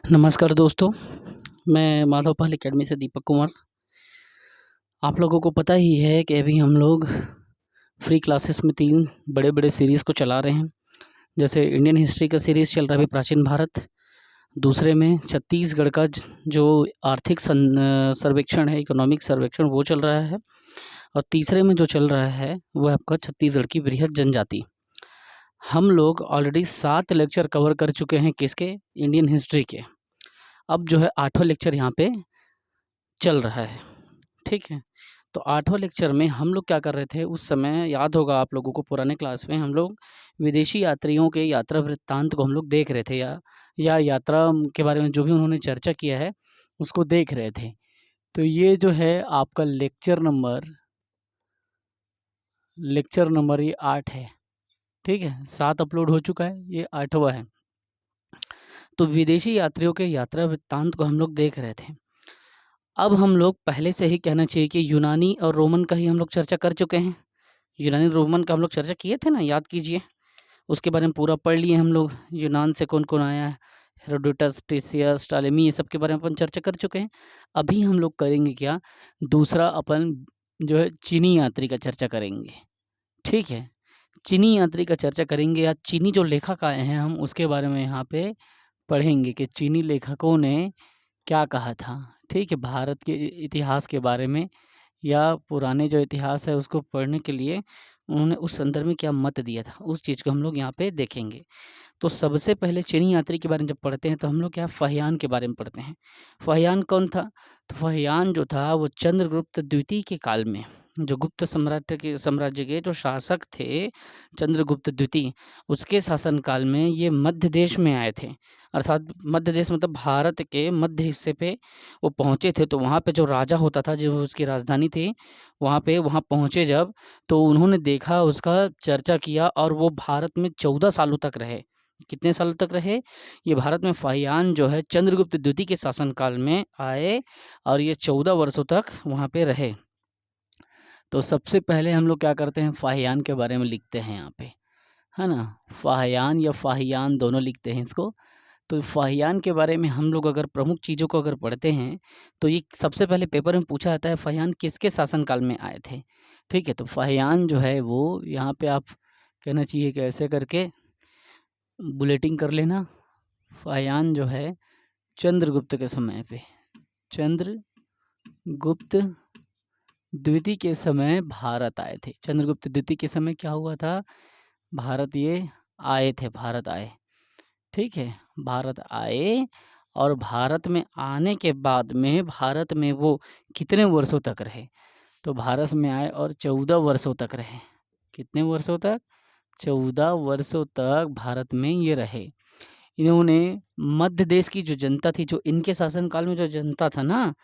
नमस्कार दोस्तों, मैं माधवपाल एकेडमी से दीपक कुमार। आप लोगों को पता ही है कि अभी हम लोग फ्री क्लासेस में 3 बड़े-बड़े सीरीज़ को चला रहे हैं। जैसे इंडियन हिस्ट्री का सीरीज़ चल रहा है अभी प्राचीन भारत, दूसरे में छत्तीसगढ़ का जो आर्थिक सर्वेक्षण है, इकोनॉमिक सर्वेक्षण वो चल रहा है, और तीसरे में जो चल रहा है वो आपका छत्तीसगढ़ की बृहद जनजाति। हम लोग ऑलरेडी 7 लेक्चर कवर कर चुके हैं किसके? इंडियन हिस्ट्री के। अब जो है 8वां लेक्चर यहाँ पे चल रहा है, ठीक है। तो 8वां लेक्चर में हम लोग क्या कर रहे थे, उस समय याद होगा आप लोगों को, पुराने क्लास में हम लोग विदेशी यात्रियों के यात्रा वृत्तांत को हम लोग देख रहे थे, या यात्रा के बारे में जो भी उन्होंने चर्चा किया है उसको देख रहे थे। तो ये जो है आपका लेक्चर नंबर ये 8 है, ठीक है। 7 अपलोड हो चुका है, ये 8वां है। तो विदेशी यात्रियों के यात्रा वृत्तांत को हम लोग देख रहे थे। अब हम लोग पहले से ही कहना चाहिए कि यूनानी और रोमन का ही हम लोग चर्चा कर चुके हैं। यूनानी रोमन का हम लोग चर्चा किए थे ना, याद कीजिए। उसके बारे में पूरा पढ़ लिए हम लोग, यूनान से कौन-कौन आया है, हेरोडोटस, टिसियस, टॉलेमी, ये सब के बारे में अपन चर्चा कर चुके हैं। अभी हम लोग करेंगे क्या, दूसरा अपन जो है चीनी यात्री का चर्चा करेंगे, ठीक है। चीनी यात्री का चर्चा करेंगे, या चीनी जो लेखक आए हैं हम उसके बारे में यहाँ पे पढ़ेंगे कि चीनी लेखकों ने क्या कहा था, ठीक है। भारत के इतिहास के बारे में, या पुराने जो इतिहास है उसको पढ़ने के लिए उन्होंने उस संदर्भ में क्या मत दिया था, उस चीज़ को हम लोग यहाँ पे देखेंगे। तो सबसे पहले चीनी यात्री के बारे में जब पढ़ते हैं तो हम लोग क्या फाहियान के बारे में पढ़ते हैं। फाहियान कौन था? तो फाहियान जो था वो चंद्रगुप्त द्वितीय के काल में, जो गुप्त साम्राज्य के जो शासक थे चंद्रगुप्त द्वितीय, उसके शासनकाल में ये मध्य देश में आए थे। अर्थात मध्य देश मतलब भारत के मध्य हिस्से पे वो पहुँचे थे। तो वहाँ पे जो राजा होता था, जो उसकी राजधानी थी, वहाँ पहुँचे जब, तो उन्होंने देखा, उसका चर्चा किया, और वो भारत में 14 सालों तक रहे। कितने सालों तक रहे? ये भारत में फाहियान जो है चंद्रगुप्त द्वितीय के शासनकाल में आए, और ये 14 वर्षों तक वहाँ पे रहे। तो सबसे पहले हम लोग क्या करते हैं, फाहियान के बारे में लिखते हैं यहाँ पे, है ना। फाहियान या फाहियान दोनों लिखते हैं इसको। तो फाहियान के बारे में हम लोग अगर प्रमुख चीज़ों को अगर पढ़ते हैं तो ये सबसे पहले पेपर में पूछा जाता है, फाहियान किसके शासनकाल में आए थे, ठीक है। तो फाहियान जो है वो यहाँ पे आप कहना चाहिए कि ऐसे करके बुलेटिंग कर लेना। फाहियान जो है चंद्रगुप्त के समय पे, चंद्रगुप्त द्वितीय के समय भारत आए थे। चंद्रगुप्त द्वितीय के समय क्या हुआ था, भारत ये आए थे, भारत आए, ठीक है। भारत आए, और भारत में आने के बाद में भारत में वो कितने वर्षों तक रहे, तो भारत में आए और 14 वर्षों तक रहे। कितने वर्षों तक? 14 वर्षों तक भारत में ये रहे। इन्होंने मध्य देश की जो जनता थी, जो इनके शासनकाल में जो जनता था ना,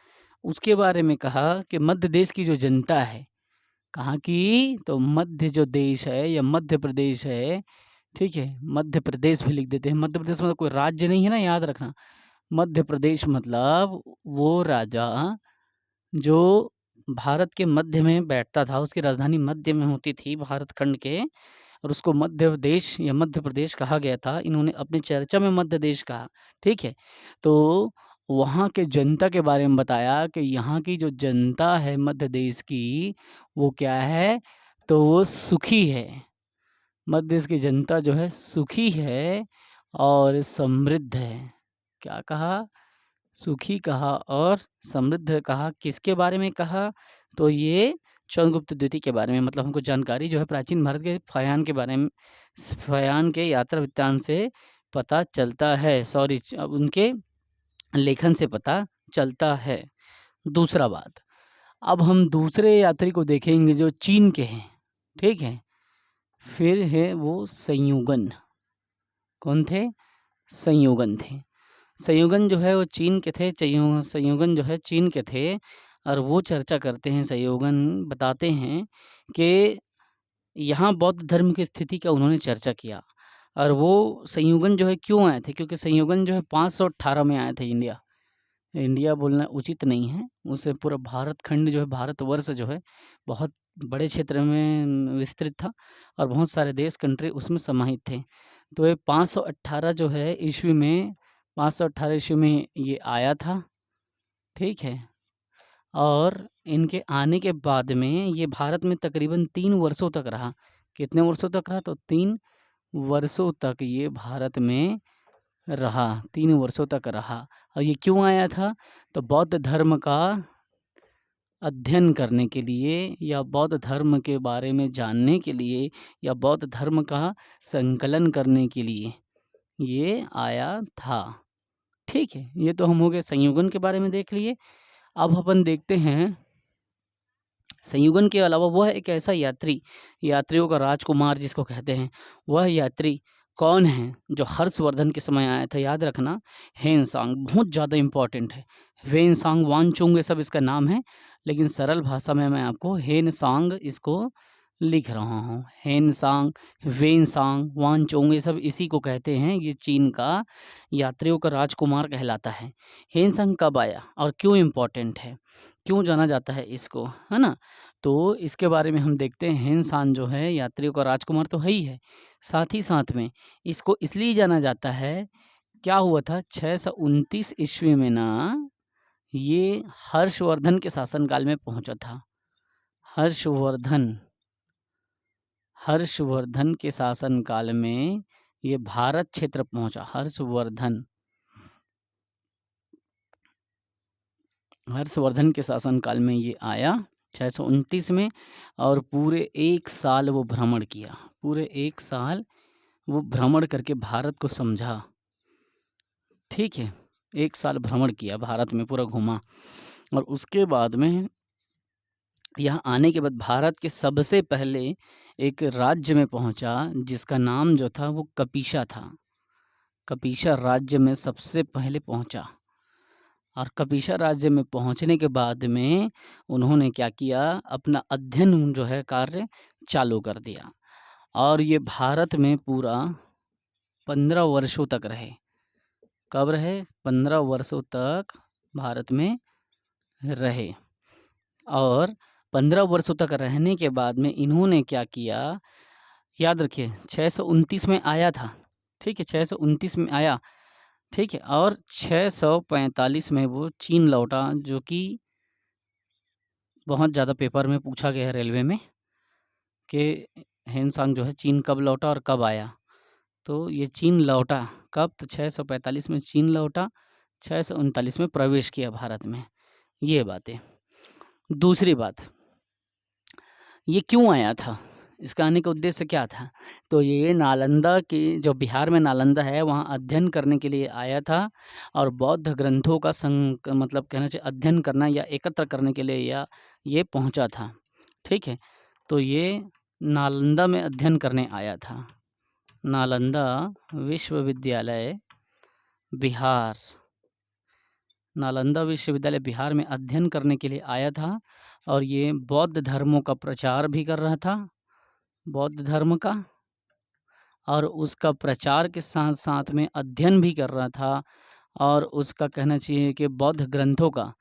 उसके बारे में कहा कि मध्य देश की जो जनता है, कहाँ की? तो मध्य जो देश है या मध्य प्रदेश है, ठीक है। मध्य प्रदेश भी लिख देते हैं। मध्य प्रदेश मतलब कोई राज्य नहीं है ना, याद रखना। मध्य प्रदेश मतलब वो राजा जो भारत के मध्य में बैठता था, उसकी राजधानी मध्य में होती थी भारत खंड के, और उसको मध्य देश या मध्य प्रदेश कहा गया था। इन्होंने अपनी चर्चा में मध्य देश कहा, ठीक है। तो वहाँ के जनता के बारे में बताया कि यहाँ की जो जनता है मध्य देश की, वो क्या है, तो वो सुखी है। मध्य देश की जनता जो है सुखी है और समृद्ध है। क्या कहा? सुखी कहा और समृद्ध कहा। किसके बारे में कहा? तो ये चंद्रगुप्त द्वितीय के बारे में। मतलब हमको जानकारी जो है प्राचीन भारत के फाहियान के बारे में, फाहियान के यात्रा वृत्तांत से पता चलता है, उनके लेखन से पता चलता है। दूसरा बात, अब हम दूसरे यात्री को देखेंगे जो चीन के हैं, ठीक है। फिर है वो संयुगन। कौन थे? संयुगन थे। संयुगन जो है वो चीन के थे। संयुगन जो है चीन के थे, और वो चर्चा करते हैं, संयुगन बताते हैं कि यहाँ बौद्ध धर्म की स्थिति का उन्होंने चर्चा किया। और वो संयुगन जो है क्यों आए थे, क्योंकि संयुगन जो है 518 में आए थे इंडिया बोलना उचित नहीं है, उसे पूरा भारत खंड जो है, भारतवर्ष जो है बहुत बड़े क्षेत्र में विस्तृत था, और बहुत सारे देश कंट्री उसमें समाहित थे। तो ये 518 जो है ईस्वी में, 518 ईस्वी में ये आया था, ठीक है। और इनके आने के बाद में ये भारत में तकरीबन 3 वर्षों तक रहा। कितने वर्षों तक रहा? तो 3 वर्षों तक ये भारत में रहा, 3 वर्षों तक रहा। और ये क्यों आया था? तो बौद्ध धर्म का अध्ययन करने के लिए, या बौद्ध धर्म के बारे में जानने के लिए, या बौद्ध धर्म का संकलन करने के लिए ये आया था, ठीक है। ये तो हम हो गए संयुगन के बारे में देख लिए। अब अपन देखते हैं संयुगन के अलावा वह एक ऐसा यात्री, यात्रियों का राजकुमार जिसको कहते हैं, वह यात्री कौन है जो हर्षवर्धन के समय आया था? याद रखना, हेनसांग, बहुत ज़्यादा इम्पॉर्टेंट है। वेनसांग, वानचुंग, ये सब इसका नाम है, लेकिन सरल भाषा में मैं आपको हेनसांग इसको लिख रहा हूँ। हेनसांग, वेनसांग, वानचुंग, ये सब इसी को कहते हैं। ये चीन का यात्रियों का राजकुमार कहलाता है। हेनसांग कब आया और क्यों इम्पोर्टेंट है, क्यों जाना जाता है इसको, है ना? तो इसके बारे में हम देखते हैं। हेनसांग जो है यात्रियों का राजकुमार तो है ही है, साथ ही साथ में इसको इसलिए जाना जाता है, क्या हुआ था 629 ईस्वी में ना, ये हर्षवर्धन के शासनकाल में पहुंचा था। हर्षवर्धन के शासनकाल में ये भारत क्षेत्र पहुंचा। हर्षवर्धन के शासनकाल में ये आया 629 में, और पूरे 1 साल वो भ्रमण किया। पूरे 1 साल वो भ्रमण करके भारत को समझा, ठीक है। 1 साल भ्रमण किया, भारत में पूरा घूमा, और उसके बाद में यहाँ आने के बाद भारत के सबसे पहले एक राज्य में पहुँचा जिसका नाम जो था वो कपीशा था। कपीशा राज्य में सबसे पहले पहुँचा, और कपीशा राज्य में पहुँचने के बाद में उन्होंने क्या किया, अपना अध्ययन जो है कार्य चालू कर दिया, और ये भारत में पूरा 15 वर्षों तक रहे। कब रहे? 15 वर्षों तक भारत में रहे, और 15 वर्षों तक रहने के बाद में इन्होंने क्या किया, याद रखिए 629 में आया था, ठीक है, 629 में आया, ठीक है, और 645 में वो चीन लौटा, जो कि बहुत ज़्यादा पेपर में पूछा गया है रेलवे में कि हेनसांग जो है चीन कब लौटा और कब आया। तो ये चीन लौटा कब? तो 645 में चीन लौटा, 639 में प्रवेश किया भारत में। ये बातें। दूसरी बात, ये क्यों आया था, इसका आने का उद्देश्य क्या था? तो ये नालंदा की, जो बिहार में नालंदा है, वहाँ अध्ययन करने के लिए आया था, और बौद्ध ग्रंथों का मतलब कहना चाहिए अध्ययन करना या एकत्र करने के लिए या ये पहुँचा था, ठीक है। तो ये नालंदा में अध्ययन करने आया था। नालंदा विश्वविद्यालय बिहार, नालंदा विश्वविद्यालय बिहार में अध्ययन करने के लिए आया था, और ये बौद्ध धर्मों का प्रचार भी कर रहा था, बौद्ध धर्म का, और उसका प्रचार के साथ साथ में अध्ययन भी कर रहा था, और उसका कहना चाहिए कि बौद्ध ग्रंथों का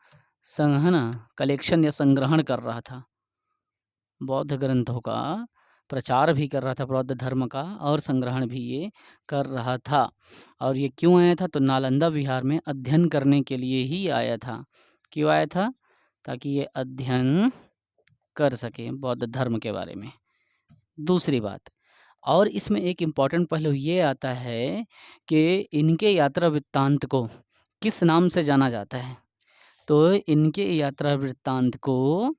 कलेक्शन या संग्रहण कर रहा था। बौद्ध ग्रंथों का प्रचार भी कर रहा था, बौद्ध धर्म का, और संग्रहण भी ये कर रहा था। और ये क्यों आया था? तो नालंदा बिहार में अध्ययन करने के लिए ही आया था। क्यों आया था? ताकि ये अध्ययन कर सके बौद्ध धर्म के बारे में। दूसरी बात, और इसमें एक इम्पॉर्टेंट पहलू ये आता है कि इनके यात्रा वृत्तांत को किस नाम से जाना जाता है? तो इनके यात्रा वृत्तांत को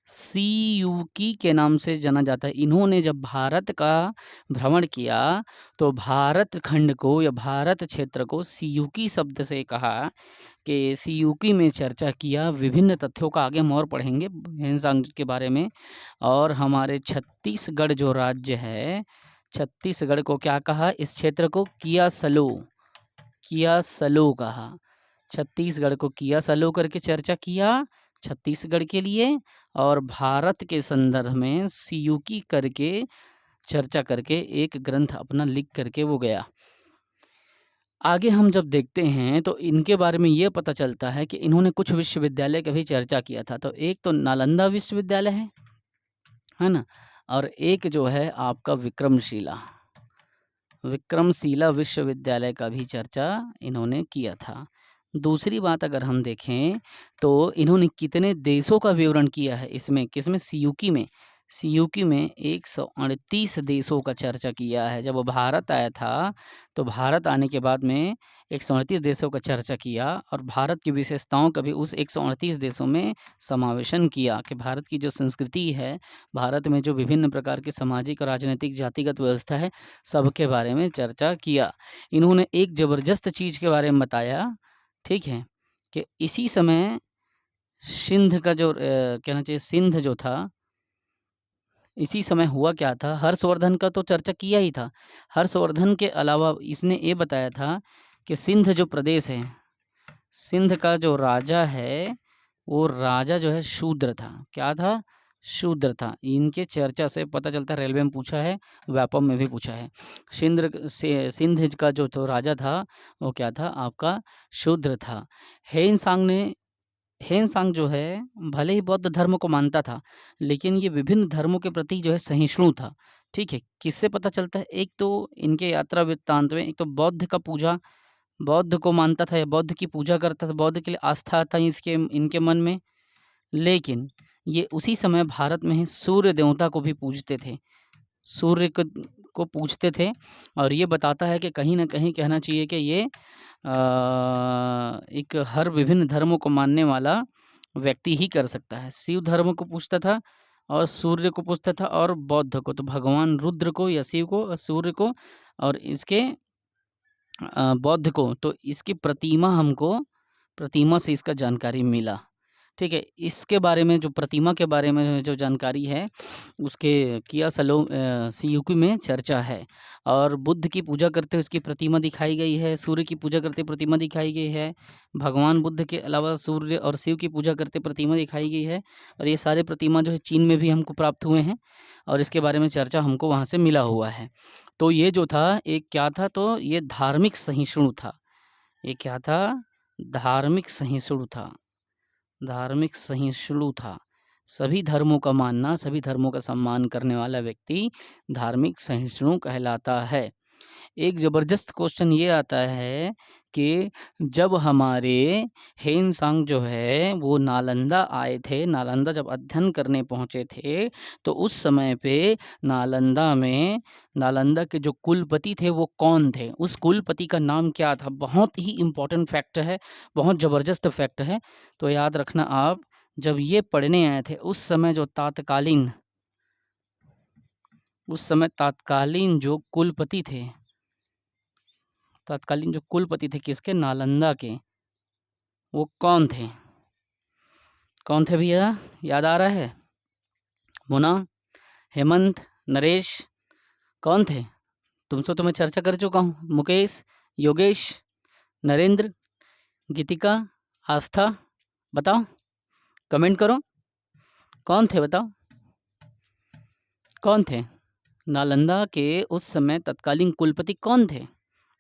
सीयूकी के नाम से जाना जाता है। इन्होंने जब भारत का भ्रमण किया तो भारत खंड को या भारत क्षेत्र को सीयूकी शब्द से कहा, कि सीयूकी में चर्चा किया। विभिन्न तथ्यों का आगे हम और पढ़ेंगे हेनसांग के बारे में। और हमारे छत्तीसगढ़ जो राज्य है, छत्तीसगढ़ को क्या कहा? इस क्षेत्र को कियासलो कहा। छत्तीसगढ़ को कियासलो करके चर्चा किया छत्तीसगढ़ के लिए, और भारत के संदर्भ में सीयूकी करके चर्चा करके एक ग्रंथ अपना लिख करके वो गया। आगे हम जब देखते हैं तो इनके बारे में ये पता चलता है कि इन्होंने कुछ विश्वविद्यालय का भी चर्चा किया था। तो एक तो नालंदा विश्वविद्यालय है ना, और एक जो है आपका विक्रमशिला विक्रमशिला विश्वविद्यालय का भी चर्चा इन्होंने किया था। दूसरी बात अगर हम देखें तो इन्होंने कितने देशों का विवरण किया है इसमें, किसमें, सीयूकी में। सीयूकी में 138 देशों का चर्चा किया है। जब वो भारत आया था तो भारत आने के बाद में 138 देशों का चर्चा किया और भारत की विशेषताओं का भी उस 138 देशों में समावेशन किया कि भारत की जो संस्कृति है, भारत में जो विभिन्न प्रकार की सामाजिक और राजनीतिक जातिगत व्यवस्था है, सबके बारे में चर्चा किया। इन्होंने एक ज़बरदस्त चीज़ के बारे में बताया, ठीक है, कि इसी समय सिंध का जो कहना चाहिए सिंध जो था, इसी समय हुआ क्या था, हर्षवर्धन का तो चर्चा किया ही था। हर्षवर्धन के अलावा इसने ये बताया था कि सिंध जो प्रदेश है, सिंध का जो राजा है वो राजा जो है शूद्र था। क्या था? शूद्र था। इनके चर्चा से पता चलता है, रेलवे में पूछा है, व्यापम में भी पूछा है। सिंध का जो तो राजा था वो क्या था? आपका शूद्र था। हेनसांग जो है भले ही बौद्ध धर्म को मानता था, लेकिन ये विभिन्न धर्मों के प्रति जो है सहिष्णु था। ठीक है, किससे पता चलता है? एक तो इनके यात्रा वृत्तांत में, एक तो बौद्ध का पूजा, बौद्ध को मानता था या बौद्ध की पूजा करता था, बौद्ध के लिए आस्था था इनके मन में। लेकिन ये उसी समय भारत में ही सूर्य देवता को भी पूजते थे, सूर्य को पूजते थे। और ये बताता है कि कहीं ना कहीं कहना चाहिए कि ये एक हर विभिन्न धर्मों को मानने वाला व्यक्ति ही कर सकता है। शिव धर्म को पूजता था और सूर्य को पूजता था, और बौद्ध को तो भगवान रुद्र को या शिव को, सूर्य को, और इसके बौद्ध को तो इसकी प्रतिमा से इसका जानकारी मिला। ठीक है, इसके बारे में जो प्रतिमा के बारे में जो जानकारी है उसके किया सीयूकी में चर्चा है। और बुद्ध की पूजा करते हुए उसकी प्रतिमा दिखाई गई है, सूर्य की पूजा करते प्रतिमा दिखाई गई है, भगवान बुद्ध के अलावा सूर्य और शिव की पूजा करते प्रतिमा दिखाई गई है। और ये सारे प्रतिमा जो है चीन में भी हमको प्राप्त हुए हैं और इसके बारे में चर्चा हमको वहाँ से मिला हुआ है। तो ये जो था एक क्या था, तो ये धार्मिक सहिष्णु था। ये क्या था? धार्मिक सहिष्णु था। धार्मिक सहिष्णु था। सभी धर्मों का मानना, सभी धर्मों का सम्मान करने वाला व्यक्ति धार्मिक सहिष्णु कहलाता है। एक ज़बरदस्त क्वेश्चन ये आता है कि जब हमारे हेनसांग जो है वो नालंदा आए थे, नालंदा जब अध्ययन करने पहुँचे थे, तो उस समय पे नालंदा के जो कुलपति थे वो कौन थे? उस कुलपति का नाम क्या था? बहुत ही इम्पोर्टेंट फैक्ट है, बहुत ज़बरदस्त फैक्ट है। तो याद रखना आप, जब ये पढ़ने आए थे उस समय तत्कालीन जो कुलपति थे किसके? नालंदा के, वो कौन थे? कौन थे भैया? याद आ रहा है? मुना, हेमंत, नरेश, कौन थे? तुमसे तो मैं चर्चा कर चुका हूँ। मुकेश, योगेश, नरेंद्र, गीतिका, आस्था, बताओ, कमेंट करो, कौन थे? बताओ कौन थे? नालंदा के उस समय तत्कालीन कुलपति कौन थे?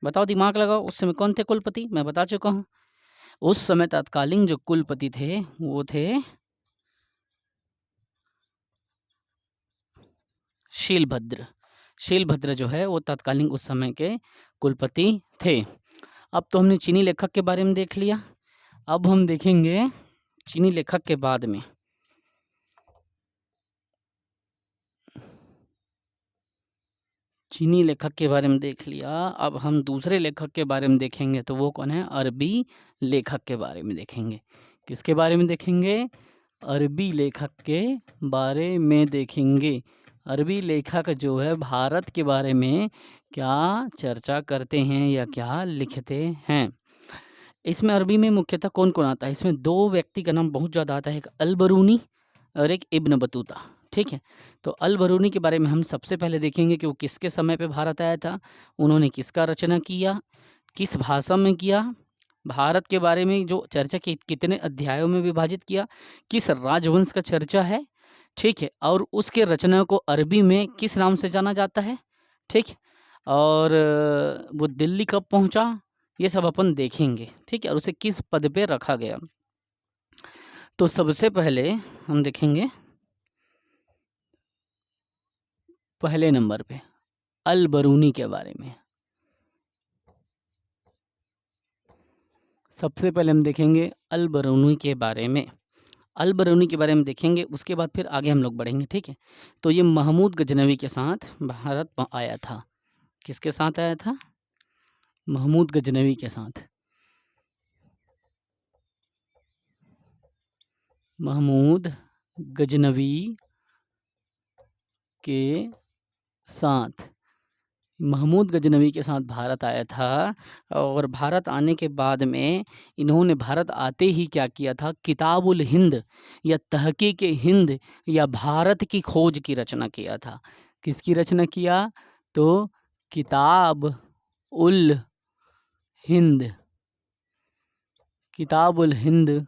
बताओ, दिमाग लगाओ, उस समय कौन थे कुलपति? मैं बता चुका हूँ। उस समय तत्कालीन जो कुलपति थे वो थे शीलभद्र जो है वो तत्कालीन उस समय के कुलपति थे। अब तो हमने चीनी लेखक के बारे में देख लिया, अब हम देखेंगे चीनी लेखक के बाद में। चीनी लेखक के बारे में देख लिया, अब हम दूसरे लेखक के बारे में देखेंगे। तो वो कौन है? अरबी लेखक के बारे में देखेंगे। किसके बारे में देखेंगे? अरबी लेखक के बारे में देखेंगे। अरबी लेखक जो है भारत के बारे में क्या चर्चा करते हैं या क्या लिखते हैं। इसमें अरबी में मुख्यतः कौन कौन आता है? इसमें दो व्यक्ति का नाम बहुत ज़्यादा आता है, एक अल-बरूनी और एक इब्न बतूता। ठीक है, तो अल-बरूनी के बारे में हम सबसे पहले देखेंगे कि वो किसके समय पे भारत आया था, उन्होंने किसका रचना किया, किस भाषा में किया, भारत के बारे में जो चर्चा की कितने अध्यायों में विभाजित किया, किस राजवंश का चर्चा है, ठीक है, और उसके रचना को अरबी में किस नाम से जाना जाता है, ठीक, और वो दिल्ली कब पहुंचा, ये सब अपन देखेंगे। ठीक है, और उसे किस पद पे रखा गया। तो सबसे पहले हम देखेंगे पहले नंबर पे अल-बरूनी के बारे में। सबसे पहले हम देखेंगे अल बरूनी के बारे में। अल बरूनी के बारे में देखेंगे, उसके बाद फिर आगे हम लोग बढ़ेंगे, ठीक है। तो ये महमूद गजनवी के साथ भारत आया था। किसके साथ आया था? महमूद गजनवी के साथ। महमूद गजनवी के साथ, महमूद गजनवी के साथ भारत आया था। और भारत आने के बाद में इन्होंने भारत आते ही क्या किया था? किताबुल हिंद या तहकीक हिंद या भारत की खोज की रचना किया था। किसकी रचना किया? तो किताब उल हिंद, किताबुल हिंद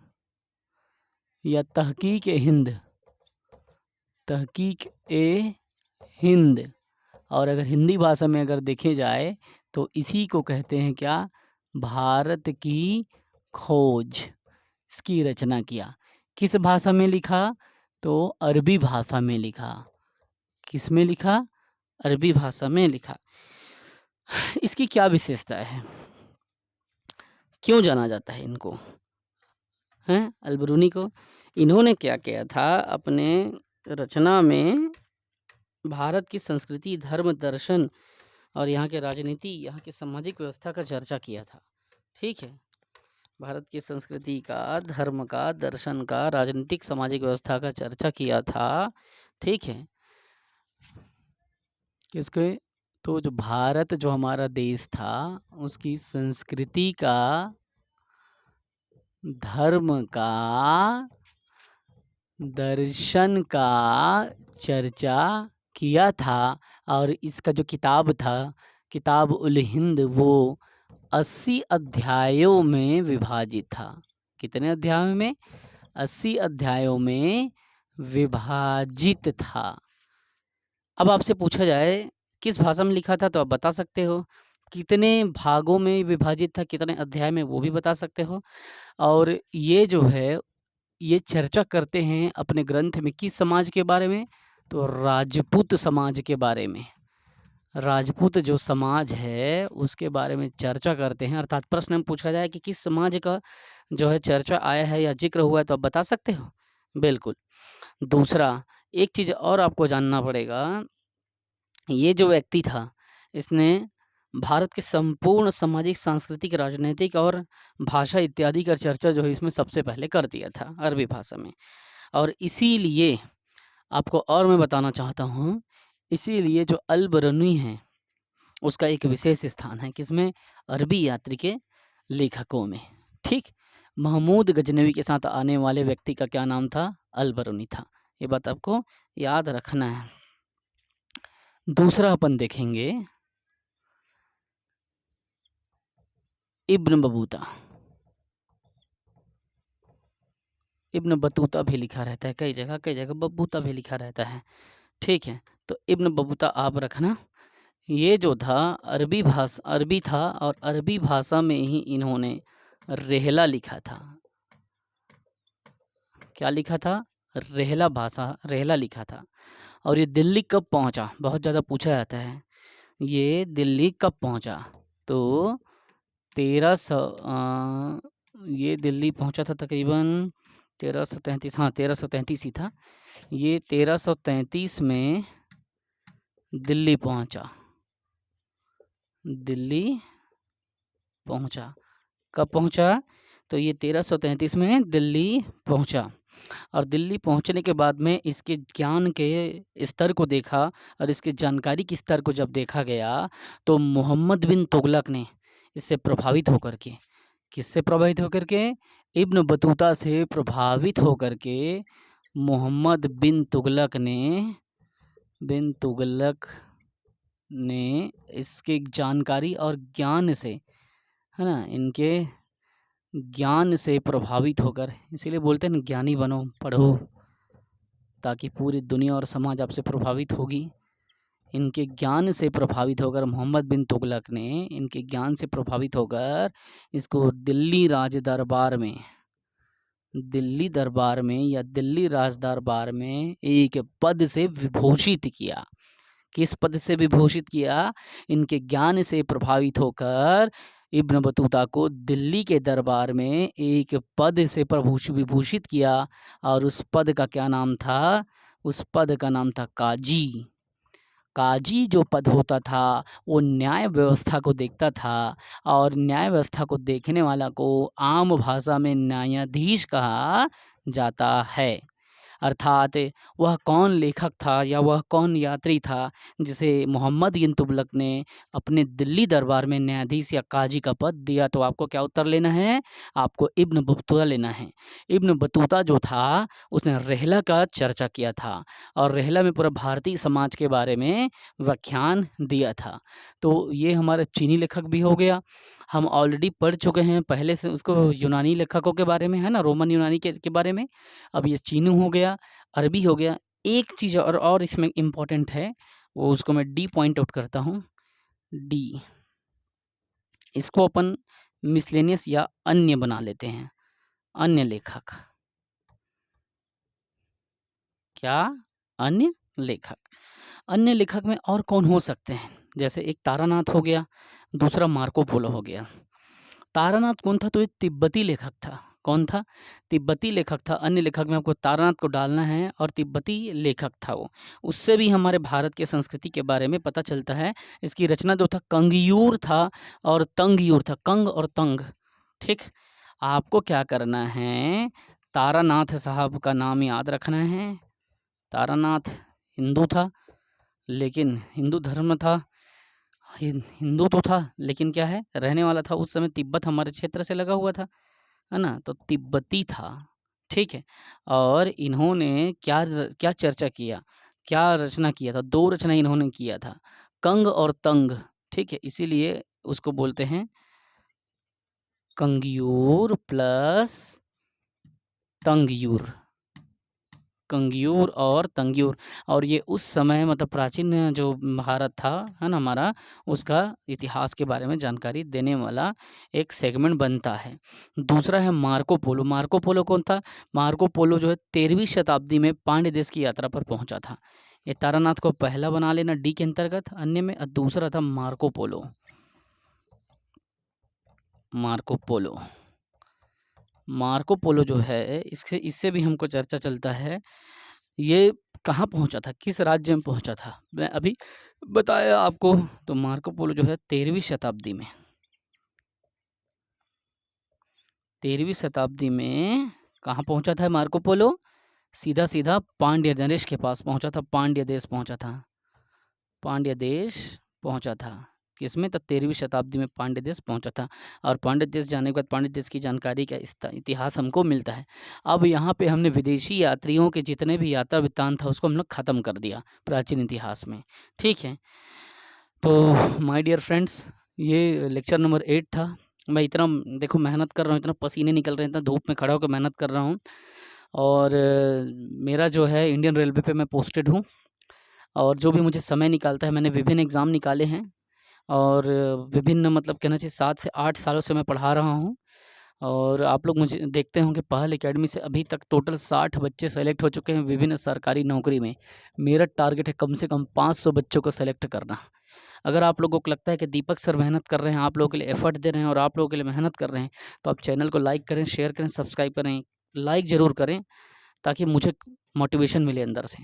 या तहकीक हिंद, तहकीक ए हिंद। और अगर हिंदी भाषा में अगर देखे जाए तो इसी को कहते हैं क्या? भारत की खोज। इसकी रचना किया। किस भाषा में लिखा? तो अरबी भाषा में लिखा। किस में लिखा? अरबी भाषा में लिखा। इसकी क्या विशेषता है? क्यों जाना जाता है इनको, हैं अल बरूनी को? इन्होंने क्या किया था अपने रचना में? भारत की संस्कृति, धर्म, दर्शन और यहाँ के राजनीति, यहाँ की सामाजिक व्यवस्था का चर्चा किया था, ठीक है। भारत की संस्कृति का, धर्म का, दर्शन का, राजनीतिक सामाजिक व्यवस्था का चर्चा किया था, ठीक है। किसके? तो जो भारत, जो हमारा देश था, उसकी संस्कृति का, धर्म का, दर्शन का चर्चा किया था। और इसका जो किताब था, किताब उल हिंद, वो 80 अध्यायों में विभाजित था। कितने अध्यायों में? 80 अध्यायों में विभाजित था। अब आपसे पूछा जाए किस भाषा में लिखा था, तो आप बता सकते हो। कितने भागों में विभाजित था, कितने अध्याय में, वो भी बता सकते हो। और ये जो है, ये चर्चा करते हैं अपने ग्रंथ में किस समाज के बारे में? तो राजपूत समाज के बारे में। राजपूत जो समाज है उसके बारे में चर्चा करते हैं। अर्थात प्रश्न में पूछा जाए कि किस समाज का जो है चर्चा आया है या जिक्र हुआ है, तो आप बता सकते हो। बिल्कुल। दूसरा, एक चीज़ और आपको जानना पड़ेगा। ये जो व्यक्ति था, इसने भारत के संपूर्ण सामाजिक, सांस्कृतिक, राजनीतिक और भाषा इत्यादि का चर्चा जो है इसमें सबसे पहले कर दिया था, अरबी भाषा में। और इसीलिए आपको और मैं बताना चाहता हूँ, इसीलिए जो अल बरूनी है उसका एक विशेष स्थान है। किसमें? अरबी यात्री के लेखकों में, ठीक। महमूद गजनवी के साथ आने वाले व्यक्ति का क्या नाम था? अल बरूनी था। ये बात आपको याद रखना है। दूसरा अपन देखेंगे इब्न बतूता। इब्न बतूता भी लिखा रहता है कई जगह बतूता भी लिखा रहता है, ठीक है। तो इब्न बतूता आप रखना। ये जो था अरबी था, और अरबी भाषा में ही इन्होंने रेहला लिखा था। क्या लिखा था? रेहला लिखा था। और ये दिल्ली कब पहुंचा? बहुत ज़्यादा पूछा जाता है। ये दिल्ली कब पहुंचा? तो 1300, ये दिल्ली पहुंचा था तकरीबन 1333। हाँ, 1333 ही था। ये 1333 में दिल्ली पहुंचा। कब पहुंचा? तो ये 1333 में दिल्ली पहुंचा। और दिल्ली पहुंचने के बाद में इसके ज्ञान के स्तर को देखा, और इसके जानकारी के स्तर को जब देखा गया, तो मोहम्मद बिन तुगलक ने इससे प्रभावित होकर के, किससे प्रभावित होकर के? इब्न बतूता से प्रभावित होकर के मोहम्मद बिन तुगलक ने इसके जानकारी और ज्ञान से, है ना, इनके ज्ञान से प्रभावित होकर, इसीलिए बोलते हैं ना, ज्ञानी बनो, पढ़ो, ताकि पूरी दुनिया और समाज आपसे प्रभावित होगी। इनके ज्ञान से प्रभावित होकर मोहम्मद बिन तुगलक ने, इनके ज्ञान से प्रभावित होकर इसको दिल्ली राज दरबार में, दिल्ली राज दरबार में एक पद से विभूषित किया। किस पद से विभूषित किया? इनके ज्ञान से प्रभावित होकर इब्न बतूता को दिल्ली के दरबार में एक पद से विभूषित किया, और उस पद का क्या नाम था? उस पद का नाम था काजी। काजी जो पद होता था वो न्याय व्यवस्था को देखता था, और न्याय व्यवस्था को देखने वाला को आम भाषा में न्यायाधीश कहा जाता है। अर्थात वह कौन लेखक था या वह कौन यात्री था जिसे मोहम्मद बिन तुगलक ने अपने दिल्ली दरबार में न्यायाधीश या काजी का पद दिया? तो आपको क्या उत्तर लेना है? आपको इब्न बतूता लेना है। इब्न बतूता जो था उसने रेहला का चर्चा किया था, और रेहला में पूरा भारतीय समाज के बारे में व्याख्यान दिया था। तो ये हमारा चीनी लेखक भी हो गया। हम ऑलरेडी पढ़ चुके हैं पहले से उसको, यूनानी लेखकों के बारे में, है ना, रोमन यूनानी के बारे में। अब ये चीनी हो गया, अरबी हो गया। एक चीज़ और इसमें इम्पोर्टेंट है, वो उसको मैं डी पॉइंट आउट करता हूँ। डी, इसको अपन मिसलेनियस या अन्य बना लेते हैं। अन्य लेखक, क्या? अन्य लेखक। अन्य लेखक में और कौन हो सकते हैं? जैसे एक तारानाथ हो गया, दूसरा मार्को पोलो हो गया। तारानाथ कौन था? तो ये तिब्बती लेखक था। कौन था? तिब्बती लेखक था। अन्य लेखक में आपको तारानाथ को डालना है, और तिब्बती लेखक था वो। उससे भी हमारे भारत के संस्कृति के बारे में पता चलता है। इसकी रचना जो था कंगयूर था और तंगयूर था, कंग और तंग। ठीक, आपको क्या करना है? तारानाथ साहब का नाम याद रखना है। तारानाथ हिंदू था, लेकिन हिंदू धर्म था, हिंदू तो था, लेकिन क्या है, रहने वाला था उस समय तिब्बत हमारे क्षेत्र से लगा हुआ था, है ना, तो तिब्बती था। ठीक है, और इन्होंने क्या चर्चा किया, क्या रचना किया था? 2 रचना इन्होंने किया था, कंग और तंग। ठीक है, इसीलिए उसको बोलते हैं कंगयूर प्लस तंगयूर। कंगयूर और तंगयूर। और ये उस समय मतलब प्राचीन जो भारत था, है ना, हमारा, उसका इतिहास के बारे में जानकारी देने वाला एक सेगमेंट बनता है। दूसरा है मार्को पोलो। मार्को पोलो कौन था? मार्को पोलो जो है 13वीं शताब्दी में पांड्य देश की यात्रा पर पहुंचा था। ये तारानाथ को पहला बना लेना डी के अंतर्गत अन्य में, और दूसरा था Marco Polo. Marco Polo, Marco Polo जो है, इससे भी हमको चर्चा चलता है। ये कहाँ पहुँचा था, किस राज्य में पहुँचा था? मैं अभी बताया आपको। तो मार्को पोलो जो है 13वीं शताब्दी में, 13वीं शताब्दी में कहाँ पहुँचा था मार्को पोलो? सीधा सीधा पांड्य देश के पास पहुँचा था। पांड्य देश पहुँचा था। पांड्य देश पहुँचा था किसमें? तो 13वीं शताब्दी में पांड्य देश पहुँचा था। और पांड्य देश जाने के बाद पांड्य देश की जानकारी का इतिहास हमको मिलता है। अब यहाँ पे हमने विदेशी यात्रियों के जितने भी यात्रा वृत्तांत था उसको हम लोग ख़त्म कर दिया प्राचीन इतिहास में। ठीक है, तो माय डियर फ्रेंड्स, ये लेक्चर नंबर 8 था। मैं इतना देखो मेहनत कर रहा हूँ, इतना पसीने निकल रहे हैं, इतना धूप में खड़ा होकर मेहनत कर रहा हूँ। और मेरा जो है इंडियन रेलवे पे मैं पोस्टेड हूँ, और जो भी मुझे समय निकालता है, मैंने विभिन्न एग्ज़ाम निकाले हैं, और विभिन्न मतलब कहना चाहिए 7 से 8 सालों से मैं पढ़ा रहा हूँ। और आप लोग मुझे देखते होंगे पहल एकेडमी से अभी तक टोटल 60 बच्चे सेलेक्ट हो चुके हैं विभिन्न सरकारी नौकरी में। मेरा टारगेट है कम से कम 500 बच्चों को सेलेक्ट करना। अगर आप लोगों को लगता है कि दीपक सर मेहनत कर रहे हैं, आप लोगों के लिए एफर्ट दे रहे हैं और आप लोगों के लिए मेहनत कर रहे हैं, तो आप चैनल को लाइक करें, शेयर करें, सब्सक्राइब करें, लाइक ज़रूर करें, ताकि मुझे मोटिवेशन मिले अंदर से।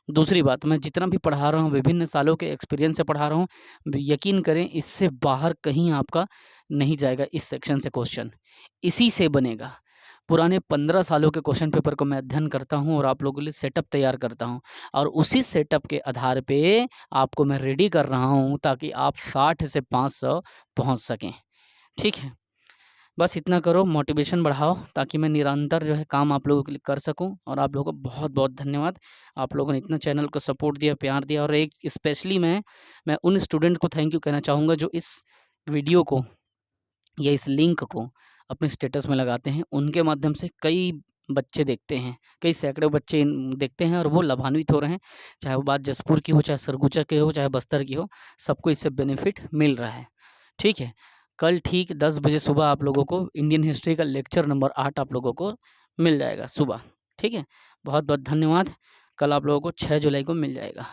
दूसरी बात, मैं जितना भी पढ़ा रहा हूँ विभिन्न सालों के एक्सपीरियंस से पढ़ा रहा हूँ, यकीन करें इससे बाहर कहीं आपका नहीं जाएगा। इस सेक्शन से क्वेश्चन इसी से बनेगा। पुराने 15 सालों के क्वेश्चन पेपर को मैं अध्ययन करता हूँ और आप लोगों के लिए सेटअप तैयार करता हूँ, और उसी सेटअप के आधार पे आपको मैं रेडी कर रहा हूँ ताकि आप 60 से 500 पहुँच सकें। ठीक है, बस इतना करो, मोटिवेशन बढ़ाओ, ताकि मैं निरंतर जो है काम आप लोगों के लिए कर सकूं। और आप लोगों को बहुत बहुत धन्यवाद, आप लोगों ने इतना चैनल को सपोर्ट दिया, प्यार दिया। और एक स्पेशली मैं उन स्टूडेंट को थैंक यू कहना चाहूँगा जो इस वीडियो को या इस लिंक को अपने स्टेटस में लगाते हैं। उनके माध्यम से कई बच्चे देखते हैं, कई सैकड़ों बच्चे देखते हैं और वो लाभान्वित हो रहे हैं। चाहे वो बात जसपुर की हो, चाहे सरगुजा की हो, चाहे बस्तर की हो, सबको इससे बेनिफिट मिल रहा है। ठीक है, कल ठीक 10 बजे सुबह आप लोगों को इंडियन हिस्ट्री का लेक्चर नंबर 8 आप लोगों को मिल जाएगा सुबह। ठीक है, बहुत बहुत धन्यवाद। कल आप लोगों को 6 जुलाई को मिल जाएगा।